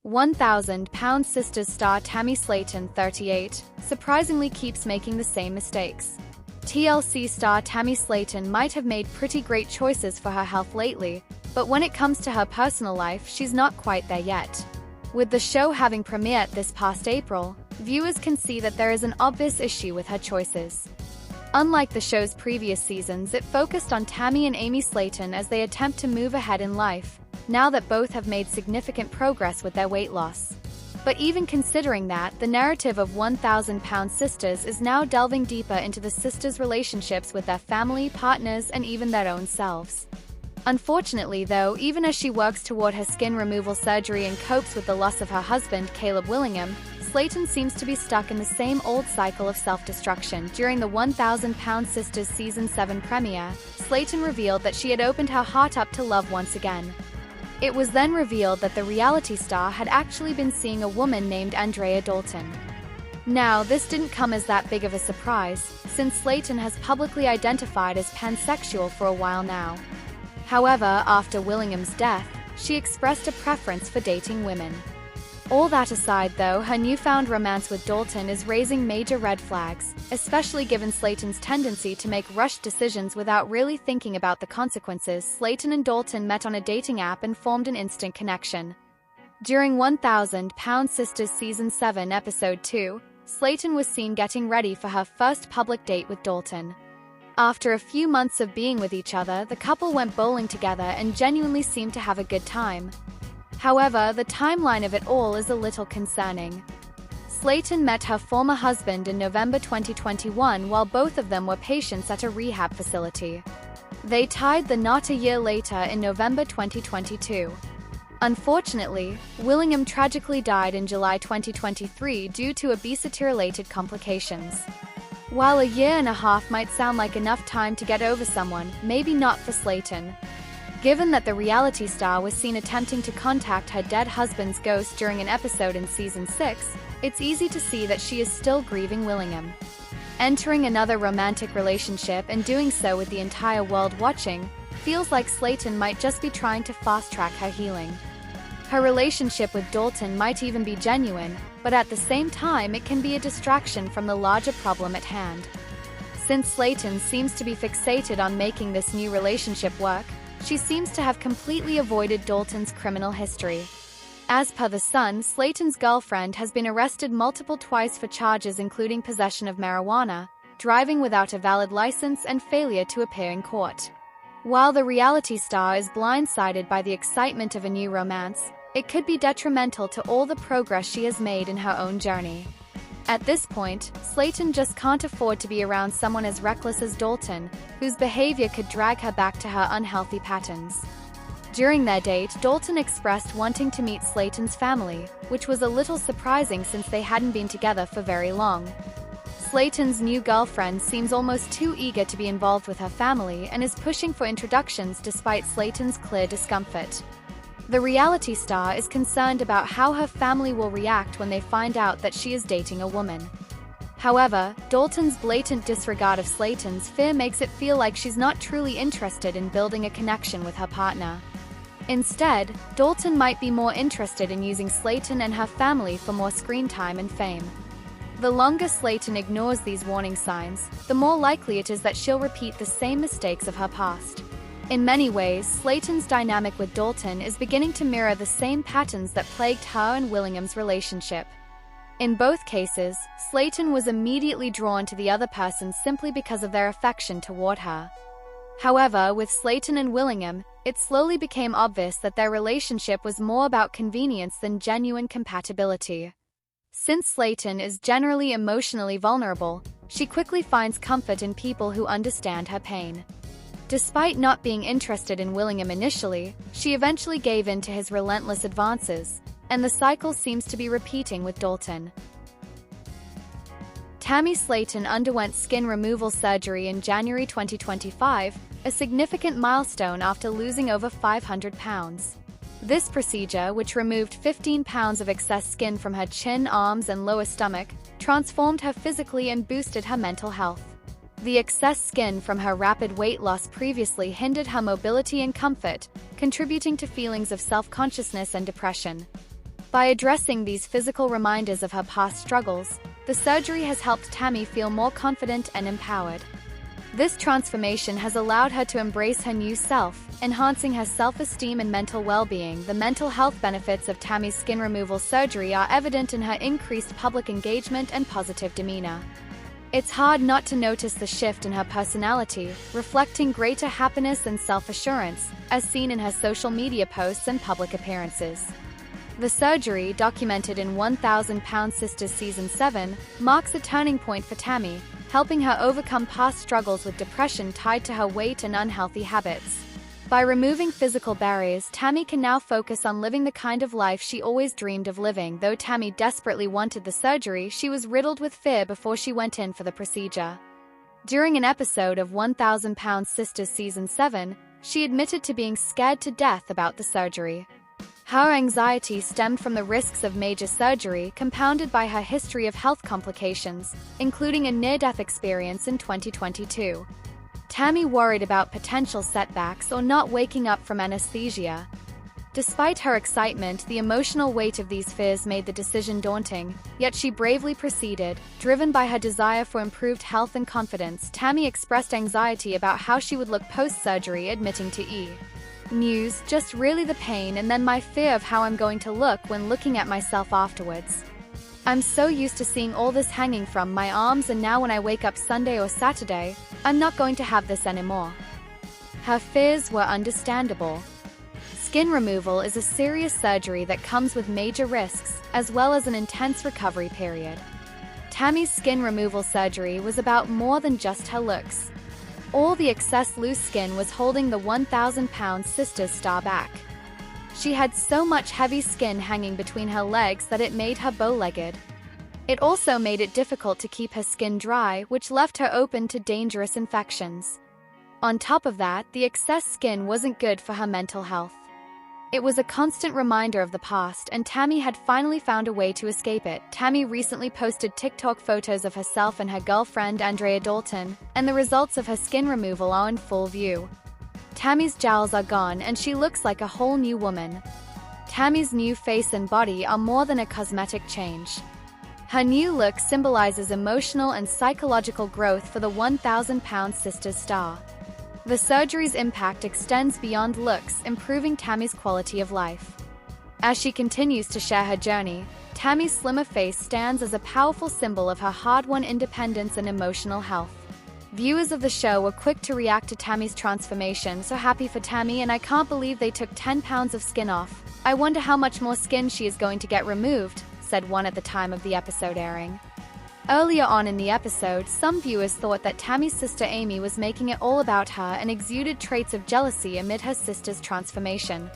1,000-pound sisters star Tammy Slaton, 38, surprisingly keeps making the same mistakes. TLC star Tammy Slaton might have made pretty great choices for her health lately, but when it comes to her personal life, she's not quite there yet. With the show having premiered this past April, viewers can see that there is an obvious issue with her choices. Unlike the show's previous seasons, it focused on Tammy and Amy Slaton as they attempt to move ahead in life, now that both have made significant progress with their weight loss. But even considering that, the narrative of 1,000-pound sisters is now delving deeper into the sisters' relationships with their family, partners, and even their own selves. Unfortunately, though, even as she works toward her skin removal surgery and copes with the loss of her husband, Caleb Willingham, Slaton seems to be stuck in the same old cycle of self-destruction. During the 1,000-pound sisters Season 7 premiere, Slaton revealed that she had opened her heart up to love once again. It was then revealed that the reality star had actually been seeing a woman named Andrea Dalton. Now, this didn't come as that big of a surprise, since Slaton has publicly identified as pansexual for a while now. However, after Willingham's death, she expressed a preference for dating women. All that aside, though, her newfound romance with Dalton is raising major red flags, especially given Slaton's tendency to make rushed decisions without really thinking about the consequences. Slaton and Dalton met on a dating app and formed an instant connection. During 1,000-pound sisters Season 7 Episode 2, Slaton was seen getting ready for her first public date with Dalton. After a few months of being with each other, the couple went bowling together and genuinely seemed to have a good time. However, the timeline of it all is a little concerning. Slaton met her former husband in November 2021 while both of them were patients at a rehab facility. They tied the knot a year later in November 2022. Unfortunately, Willingham tragically died in July 2023 due to obesity-related complications. While a year and a half might sound like enough time to get over someone, maybe not for Slaton. Given that the reality star was seen attempting to contact her dead husband's ghost during an episode in Season 6, it's easy to see that she is still grieving Willingham. Entering another romantic relationship and doing so with the entire world watching, feels like Slaton might just be trying to fast-track her healing. Her relationship with Dalton might even be genuine, but at the same time it can be a distraction from the larger problem at hand. Since Slaton seems to be fixated on making this new relationship work, she seems to have completely avoided Dalton's criminal history. As per The Sun, Slaton's girlfriend has been arrested twice for charges including possession of marijuana, driving without a valid license, and failure to appear in court. While the reality star is blindsided by the excitement of a new romance, it could be detrimental to all the progress she has made in her own journey. At this point, Slaton just can't afford to be around someone as reckless as Dalton, whose behavior could drag her back to her unhealthy patterns. During their date, Dalton expressed wanting to meet Slaton's family, which was a little surprising since they hadn't been together for very long. Slaton's new girlfriend seems almost too eager to be involved with her family and is pushing for introductions despite Slaton's clear discomfort. The reality star is concerned about how her family will react when they find out that she is dating a woman. However, Dalton's blatant disregard of Slaton's fear makes it feel like she's not truly interested in building a connection with her partner. Instead, Dalton might be more interested in using Slaton and her family for more screen time and fame. The longer Slaton ignores these warning signs, the more likely it is that she'll repeat the same mistakes of her past. In many ways, Slaton's dynamic with Dalton is beginning to mirror the same patterns that plagued her and Willingham's relationship. In both cases, Slaton was immediately drawn to the other person simply because of their affection toward her. However, with Slaton and Willingham, it slowly became obvious that their relationship was more about convenience than genuine compatibility. Since Slaton is generally emotionally vulnerable, she quickly finds comfort in people who understand her pain. Despite not being interested in Willingham initially, she eventually gave in to his relentless advances, and the cycle seems to be repeating with Dalton. Tammy Slaton underwent skin removal surgery in January 2025, a significant milestone after losing over 500 pounds. This procedure, which removed 15 pounds of excess skin from her chin, arms, and lower stomach, transformed her physically and boosted her mental health. The excess skin from her rapid weight loss previously hindered her mobility and comfort, contributing to feelings of self-consciousness and depression. By addressing these physical reminders of her past struggles, the surgery has helped Tammy feel more confident and empowered. This transformation has allowed her to embrace her new self, enhancing her self-esteem and mental well-being. The mental health benefits of Tammy's skin removal surgery are evident in her increased public engagement and positive demeanor. It's hard not to notice the shift in her personality, reflecting greater happiness and self-assurance, as seen in her social media posts and public appearances. The surgery, documented in 1,000 Pound Sisters Season 7, marks a turning point for Tammy, helping her overcome past struggles with depression tied to her weight and unhealthy habits. By removing physical barriers, Tammy can now focus on living the kind of life she always dreamed of living. Though Tammy desperately wanted the surgery, she was riddled with fear before she went in for the procedure. During an episode of 1,000 Pound Sisters Season 7, she admitted to being scared to death about the surgery. Her anxiety stemmed from the risks of major surgery, compounded by her history of health complications, including a near-death experience in 2022. Tammy worried about potential setbacks or not waking up from anesthesia. Despite her excitement, the emotional weight of these fears made the decision daunting, yet she bravely proceeded. Driven by her desire for improved health and confidence, Tammy expressed anxiety about how she would look post-surgery, admitting to E! News, "Just really the pain and then my fear of how I'm going to look when looking at myself afterwards. I'm so used to seeing all this hanging from my arms, and now when I wake up Sunday or Saturday, I'm not going to have this anymore." Her fears were understandable. Skin removal is a serious surgery that comes with major risks, as well as an intense recovery period. Tammy's skin removal surgery was about more than just her looks. All the excess loose skin was holding the 1,000 Pound Sisters star back. She had so much heavy skin hanging between her legs that it made her bow-legged. It also made it difficult to keep her skin dry, which left her open to dangerous infections. On top of that, the excess skin wasn't good for her mental health. It was a constant reminder of the past, and Tammy had finally found a way to escape it. Tammy recently posted TikTok photos of herself and her girlfriend Andrea Dalton, and the results of her skin removal are in full view. Tammy's jowls are gone and she looks like a whole new woman. Tammy's new face and body are more than a cosmetic change. Her new look symbolizes emotional and psychological growth for the 1,000 Pound Sisters star. The surgery's impact extends beyond looks, improving Tammy's quality of life. As she continues to share her journey, Tammy's slimmer face stands as a powerful symbol of her hard-won independence and emotional health. Viewers of the show were quick to react to Tammy's transformation. "So happy for Tammy, and I can't believe they took 10 pounds of skin off. I wonder how much more skin she is going to get removed," said one at the time of the episode airing. Earlier on in the episode, some viewers thought that Tammy's sister Amy was making it all about her and exuded traits of jealousy amid her sister's transformation.